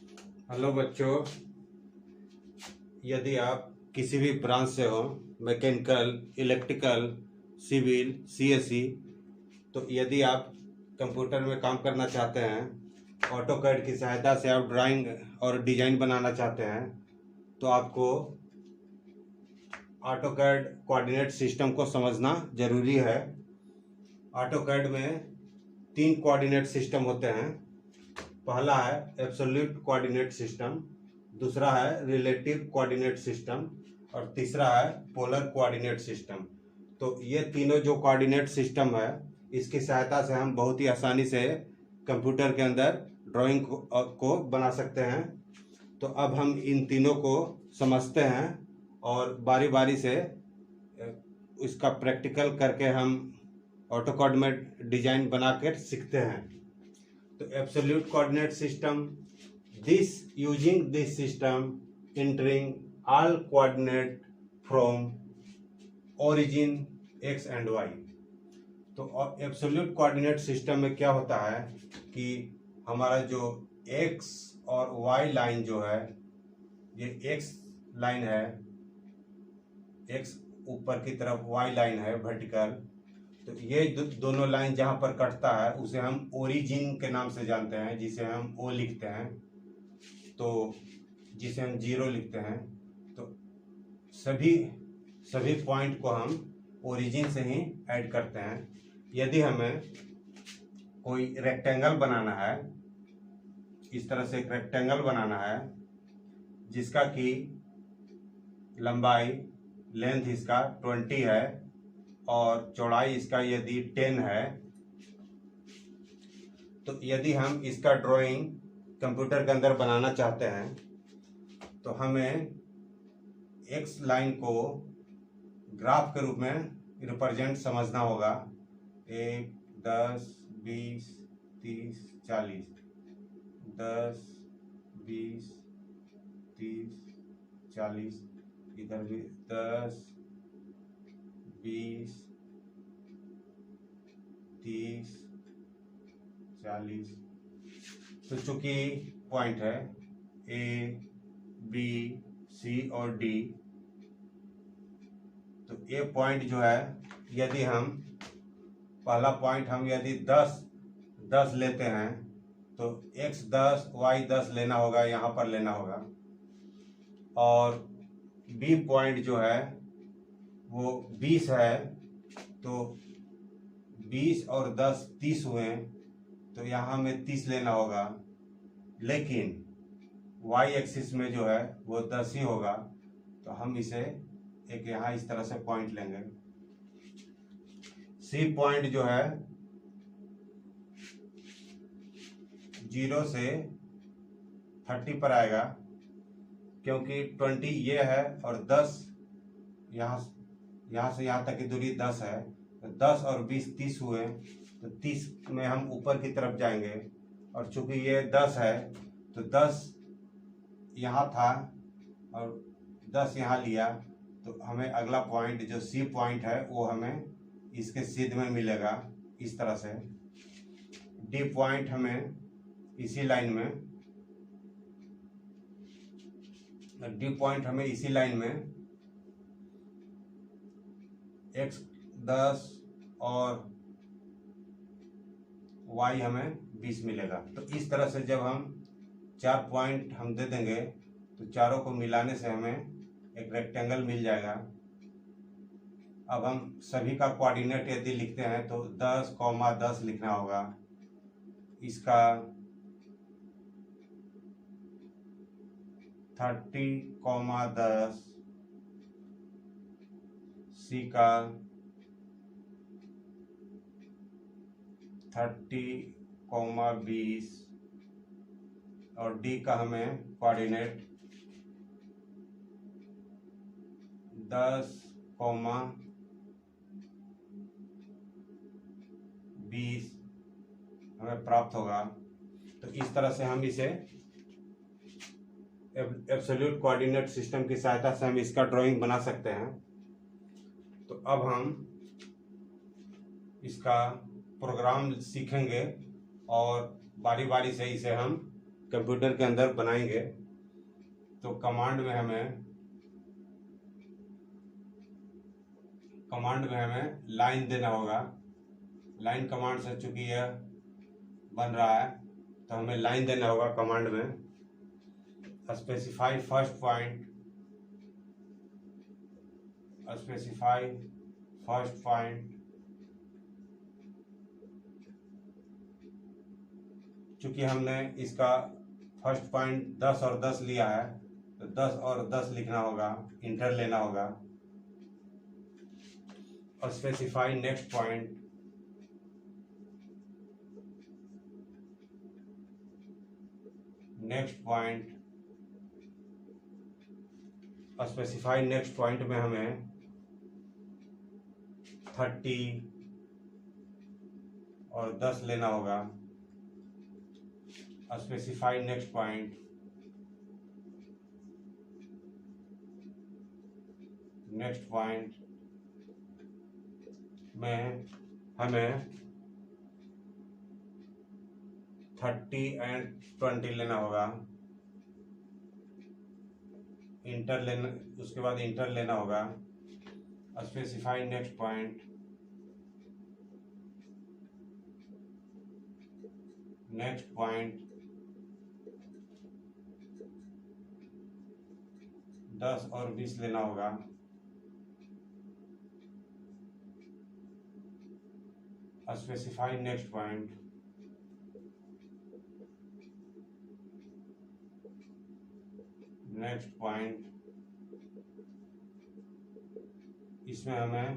Hello बच्चों, यदि आप किसी भी ब्रांच से हो, मैकेनिकल, इलेक्ट्रिकल, सिविल, सीएसई, तो यदि आप कंप्यूटर में काम करना चाहते हैं, ऑटोकैड की सहायता से आप ड्राइंग और डिजाइन बनाना चाहते हैं, तो आपको ऑटोकैड कोऑर्डिनेट सिस्टम को समझना जरूरी है। ऑटोकैड में 3 कोऑर्डिनेट सिस्टम होते हैं। पहला है एब्सोल्यूट कोऑर्डिनेट सिस्टम, दूसरा है रिलेटिव कोऑर्डिनेट सिस्टम और तीसरा है पोलर कोऑर्डिनेट सिस्टम। तो ये तीनों जो कोऑर्डिनेट सिस्टम है, इसकी सहायता से हम बहुत ही आसानी से कंप्यूटर के अंदर ड्राइंग को बना सकते हैं। तो अब हम इन तीनों को समझते हैं और बारी बारी से इसका प्रैक्टिकल करके हम ऑटोकैड में डिजाइन बनाकर सीखते हैं। तो absolute coordinate system, this using this system entering all coordinate from origin x and y। तो एब्सोल्यूट कोऑर्डिनेट सिस्टम में क्या होता है कि हमारा जो x और y लाइन जो है, ये x लाइन है, x ऊपर की तरफ y लाइन है वर्टिकल। तो ये दोनों लाइन जहाँ पर कटता है उसे हम ओरिजिन के नाम से जानते हैं, जिसे हम O लिखते हैं, तो जिसे हम 0 लिखते हैं। तो सभी पॉइंट को हम ओरिजिन से ही ऐड करते हैं। यदि हमें कोई रेक्टेंगल बनाना है, इस तरह से एक रेक्टेंगल बनाना है जिसका कि लंबाई लेंथ इसका 20 है और चौड़ाई इसका यदि 10 है, तो यदि हम इसका ड्राइंग कंप्यूटर के अंदर बनाना चाहते हैं तो हमें एक्स लाइन को ग्राफ के रूप में रिप्रेजेंट समझना होगा। 1, 10, 20, 30, 40, 10, 20, 30, 40, इधर भी 10, 20, 30, 40। तो चूंकि पॉइंट है ए, बी, सी और डी, तो ए पॉइंट जो है, यदि हम पहला पॉइंट हम यदि 10 लेते हैं तो x 10 y 10 लेना होगा, यहाँ पर लेना होगा। और बी पॉइंट जो है वो 20 है, तो 20 और 10 30 हुए, तो यहाँ हमें 30 लेना होगा। लेकिन y एक्सिस में जो है वो 10 ही होगा, तो हम इसे एक यहाँ इस तरह से पॉइंट लेंगे। सी पॉइंट जो है 0 से 30 पर आएगा, क्योंकि 20 ये है और 10 यहाँ से यहाँ तक की दूरी 10 है, तो 10 और 20 30 हुए, तो 30 में हम ऊपर की तरफ जाएंगे। और चूंकि ये 10 है तो 10 यहाँ था और 10 यहाँ लिया, तो हमें अगला पॉइंट जो सी पॉइंट है वो हमें इसके सीध में मिलेगा इस तरह से। डी पॉइंट हमें इसी लाइन में, x 10 और y हमें 20 मिलेगा। तो इस तरह से जब हम 4 पॉइंट हम दे देंगे तो चारों को मिलाने से हमें एक रेक्टेंगल मिल जाएगा। अब हम सभी का कोऑर्डिनेट यदि लिखते हैं तो 10, 10 लिखना होगा। इसका 30, 10, सी का 30, 20 और डी का हमें कोऑर्डिनेट 10, 20 हमें प्राप्त होगा। तो इस तरह से हम इसे एब्सोल्यूट कोऑर्डिनेट सिस्टम की सहायता से हम इसका ड्राइंग बना सकते हैं। तो अब हम इसका प्रोग्राम सीखेंगे और बारी बारी से इसे हम कंप्यूटर के अंदर बनाएंगे तो कमांड में हमें लाइन देना होगा। लाइन कमांड से चूंकि यह बन रहा है तो हमें लाइन देना होगा कमांड में। स्पेसिफाई फर्स्ट पॉइंट चूंकि हमने इसका फर्स्ट पॉइंट 10 और 10 लिया है तो 10 और 10 लिखना होगा, इंटर लेना होगा। और specify next point specify next point में हमें 30 और 10 लेना होगा। स्पेसिफाई नेक्स्ट पॉइंट में हमें 30 एंड 20 लेना होगा। उसके बाद इंटर लेना होगा। स्पेसिफाई नेक्स्ट पॉइंट 10 और 20 लेना होगा। स्पेसिफाई नेक्स्ट पॉइंट इसमें हमें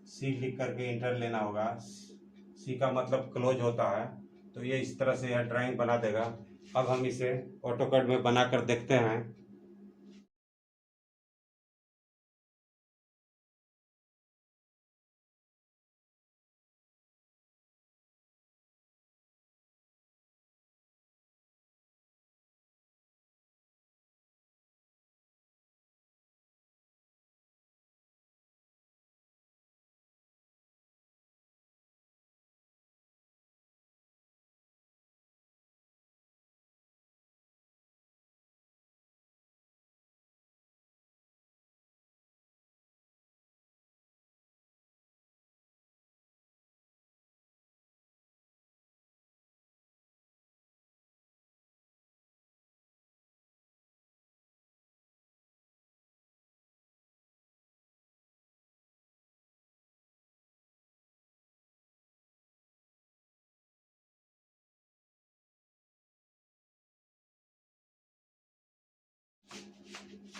सी लिख करके इंटर लेना होगा। सी का मतलब क्लोज होता है, तो ये इस तरह से यह ड्राइंग बना देगा। अब हम इसे ऑटोकैड में बना कर देखते हैं।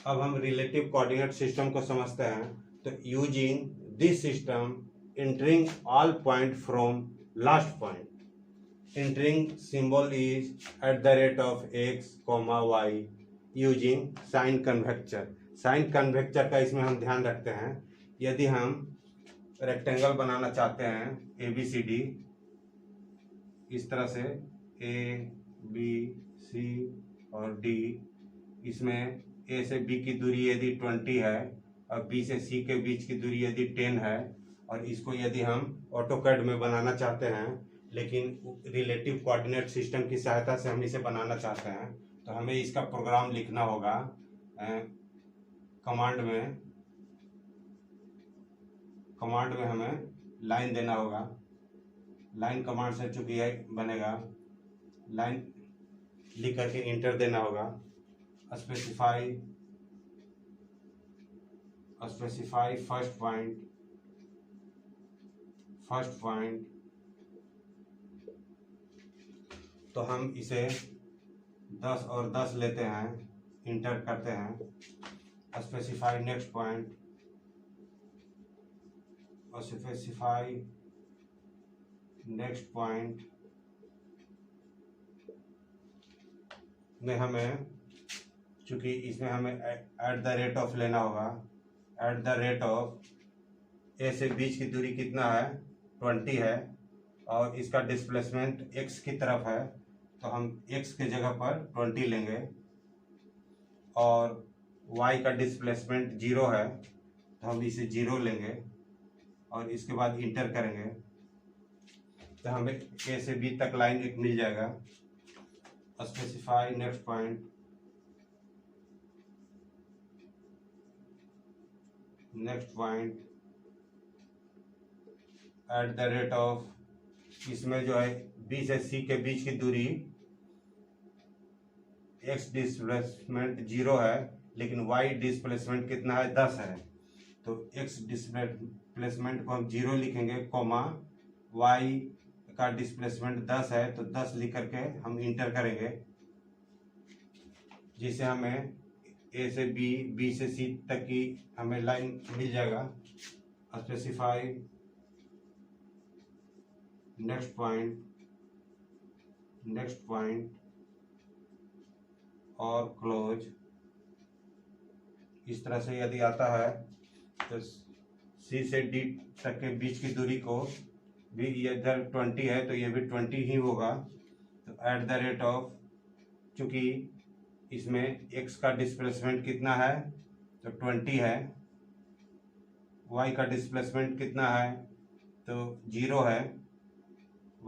अब हम रिलेटिव कोऑर्डिनेट सिस्टम को समझते हैं। तो using this system entering all point from last point, entering symbol is @of x, y using sign convention. Sign convention का इसमें हम ध्यान रखते हैं। यदि हम रेक्टेंगल बनाना चाहते हैं ABCD इस तरह से ABC और D, इसमें A से B की दूरी यदि 20 है और B से C के बीच की दूरी यदि 10 है, और इसको यदि हम ऑटोकैड में बनाना चाहते हैं लेकिन रिलेटिव कोऑर्डिनेट सिस्टम की सहायता से हम इसे बनाना चाहते हैं, तो हमें इसका प्रोग्राम लिखना होगा। कमांड में हमें लाइन देना होगा। लाइन कमांड से चूंकि यह बनेगा, लाइन लिख करके इंटर देना होगा। स्पेसिफाई फर्स्ट पॉइंट तो हम इसे 10 और 10 लेते हैं, इंटर करते हैं। स्पेसिफाई नेक्स्ट पॉइंट और स्पेसिफाई नेक्स्ट पॉइंट में हमें चूंकि इसमें हमें @ लेना होगा। @ A से बीच की दूरी कितना है 20 है और इसका डिस्प्लेसमेंट x की तरफ है, तो हम x के जगह पर 20 लेंगे। और y का डिस्प्लेसमेंट 0 है तो हम इसे 0 लेंगे और इसके बाद इंटर करेंगे तो हमें A से B तक लाइन एक मिल जाएगा। Specify next point, at the rate of, इसमें जो है बी से सी के बीच की दूरी एक्स डिस्प्लेसमेंट 0 है, लेकिन वाई डिस्प्लेसमेंट कितना है 10 है। तो एक्स डिस्प्लेसमेंट को हम 0 लिखेंगे, कॉमा वाई का डिस्प्लेसमेंट 10 है, तो 10 लिख करके हम इंटर करेंगे, जिससे हमें ए से बी, बी से सी तक की हमें लाइन मिल जाएगा। स्पेसिफाई नेक्स्ट पॉइंट और क्लोज। इस तरह से यदि आता है तो सी से डी तक के बीच की दूरी को भी, इधर 20 है तो ये भी 20 ही होगा। तो एट द रेट ऑफ, चूंकि इसमें x का डिस्प्लेसमेंट कितना है तो 20 है, y का डिस्प्लेसमेंट कितना है तो 0 है,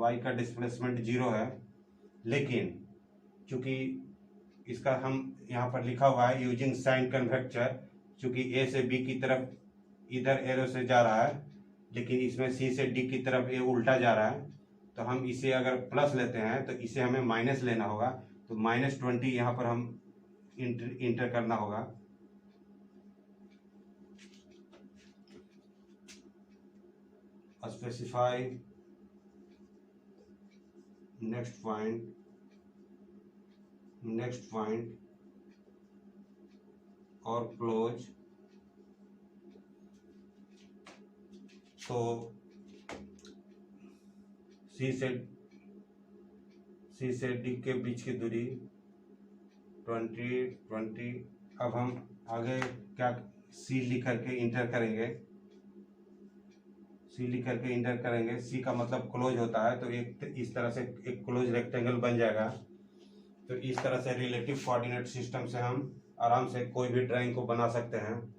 y का डिस्प्लेसमेंट 0 है, लेकिन चूंकि इसका हम यहाँ पर लिखा हुआ है यूजिंग साइन कन्वेक्चर, चूंकि ए से बी की तरफ इधर एरो से जा रहा है, लेकिन इसमें सी से डी की तरफ ये उल्टा जा रहा है, तो हम इसे अगर प्लस लेते हैं तो इसे हमें माइनस लेना होगा। तो -20 यहाँ पर हम इंटर करना होगा। स्पेसिफाई नेक्स्ट पॉइंट और क्लोज। तो सी से डी के बीच की दूरी 20। अब हम आगे क्या सी लिख करके इंटर करेंगे, सी का मतलब क्लोज होता है, तो एक इस तरह से एक क्लोज रेक्टेंगल बन जाएगा। तो इस तरह से रिलेटिव कोऑर्डिनेट सिस्टम से हम आराम से कोई भी ड्राइंग को बना सकते हैं।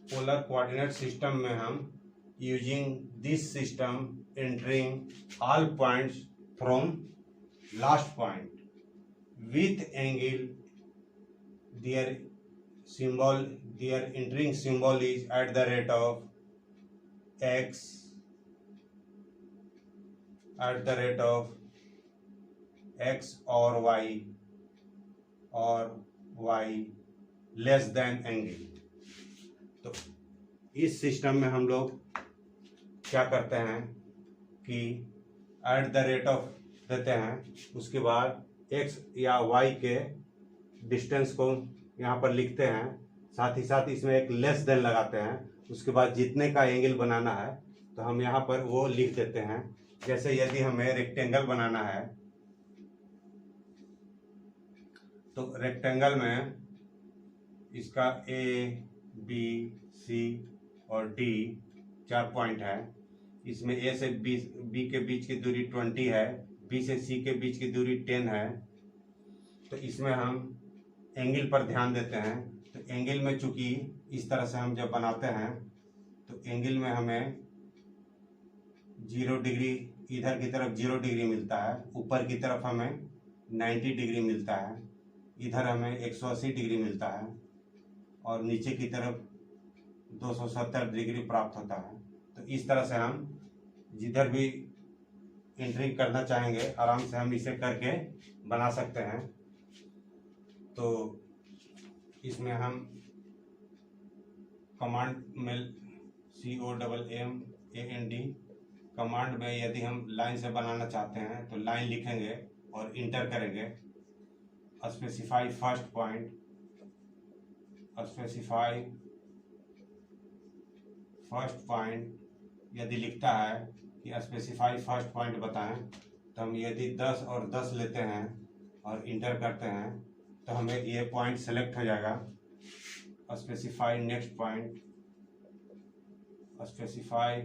पोलर कोऑर्डिनेट सिस्टम में हम using this system entering all points from last point with angle, their entering symbol is at the rate of x, or y less than angle. तो इस सिस्टम में हम लोग क्या करते हैं कि एट द रेट ऑफ देते हैं, उसके बाद x या y के डिस्टेंस को यहाँ पर लिखते हैं, साथ ही साथ इसमें एक लेस देन लगाते हैं। उसके बाद जितने का एंगल बनाना है तो हम यहाँ पर वो लिख देते हैं। जैसे यदि हमें रेक्टेंगल बनाना है तो रेक्टेंगल में इसका A, B, C और D 4 पॉइंट है। इसमें A से B के बीच की दूरी 20 है, B से C के बीच की दूरी 10 है। तो इसमें हम एंगल पर ध्यान देते हैं। तो एंगल में चूंकि इस तरह से हम जब बनाते हैं तो एंगल में हमें 0 डिग्री, इधर की तरफ 0 डिग्री मिलता है, ऊपर की तरफ हमें 90 डिग्री मिलता है, इधर हमें 180 डिग्री मिलता है और नीचे की तरफ 270 डिग्री प्राप्त होता है। तो इस तरह से हम जिधर भी एंट्री करना चाहेंगे आराम से हम इसे करके बना सकते हैं। तो इसमें हम कमांड में COMMAND कमांड में यदि हम लाइन से बनाना चाहते हैं तो लाइन लिखेंगे और इंटर करेंगे। Specify first point, specify first point यदि लिखता है कि स्पेसिफाई फर्स्ट पॉइंट बताएं, तो हम यदि 10 और 10 लेते हैं और इंटर करते हैं तो हमें ये पॉइंट सेलेक्ट हो जाएगा। Specify next point, specify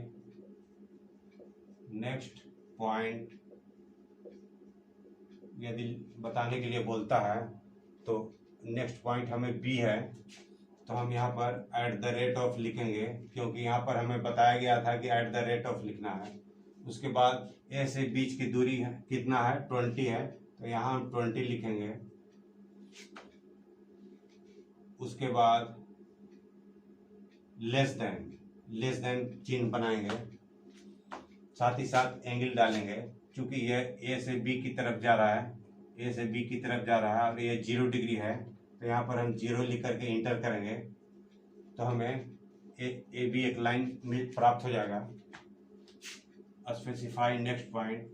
next point यदि बताने के लिए बोलता है तो नेक्स्ट पॉइंट हमें बी है, तो हम यहाँ पर @ लिखेंगे, क्योंकि यहाँ पर हमें बताया गया था कि @ लिखना है। उसके बाद ए से बीच की दूरी है कितना है, 20 है, तो यहाँ हम 20 लिखेंगे। उसके बाद लेस देन चिन्ह बनाएंगे, साथ ही साथ एंगल डालेंगे। चूंकि यह ए से बी की तरफ जा रहा है, ए से बी की तरफ जा रहा है और ये 0 डिग्री है, तो यहाँ पर हम 0 लिख करके इंटर करेंगे तो हमें ए बी एक लाइन प्राप्त हो जाएगा। स्पेसिफाई नेक्स्ट पॉइंट,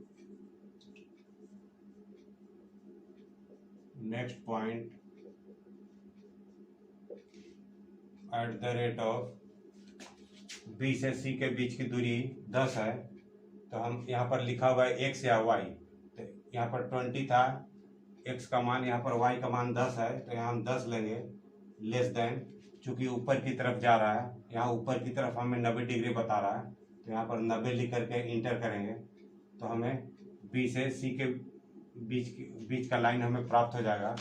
@ बी से सी के बीच की दूरी 10 है, तो हम यहाँ पर लिखा हुआ है एक्स या वाई, तो यहाँ पर 20 था, एक्स का मान यहाँ पर, वाई का मान 10 है, तो यहाँ हम 10 लेंगे। लेस देन, चूंकि ऊपर की तरफ जा रहा है, यहाँ ऊपर की तरफ हमें 90 डिग्री बता रहा है, तो यहाँ पर 90 लिख करके इंटर करेंगे तो हमें बी से सी के बीच का लाइन हमें प्राप्त हो जाएगा।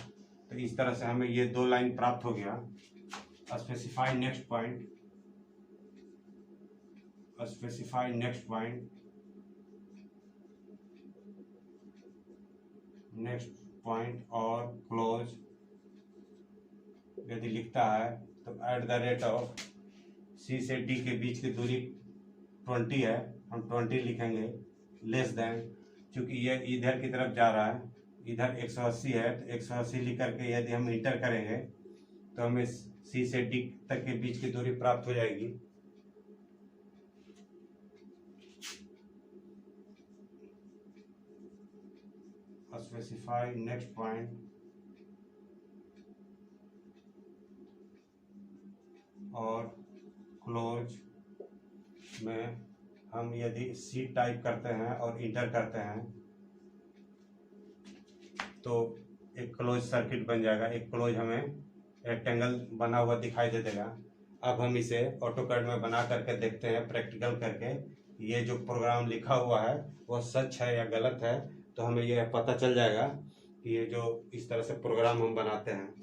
तो इस तरह से हमें ये 2 लाइन प्राप्त हो गया। Specify next point, specify next point, next point और क्लोज यदि लिखता है तो @ सी से डी के बीच की दूरी 20 है, हम 20 लिखेंगे। लेस देन, चूंकि ये इधर की तरफ जा रहा है, इधर 180 है, तो 180 लिख करके यदि हम इंटर करेंगे तो हमें सी से डी तक के बीच की दूरी प्राप्त हो जाएगी। स्पेसिफाई नेक्स्ट पॉइंट और क्लोज में हम यदि सी टाइप करते हैं और इंटर करते हैं तो एक क्लोज सर्किट बन जाएगा। एक क्लोज हमें रेक्टेंगल बना हुआ दिखाई दे देगा। अब हम इसे ऑटोकैड में बना करके देखते हैं, प्रैक्टिकल करके, ये जो प्रोग्राम लिखा हुआ है वो सच है या गलत है, तो हमें यह पता चल जाएगा कि ये जो इस तरह से प्रोग्राम हम बनाते हैं।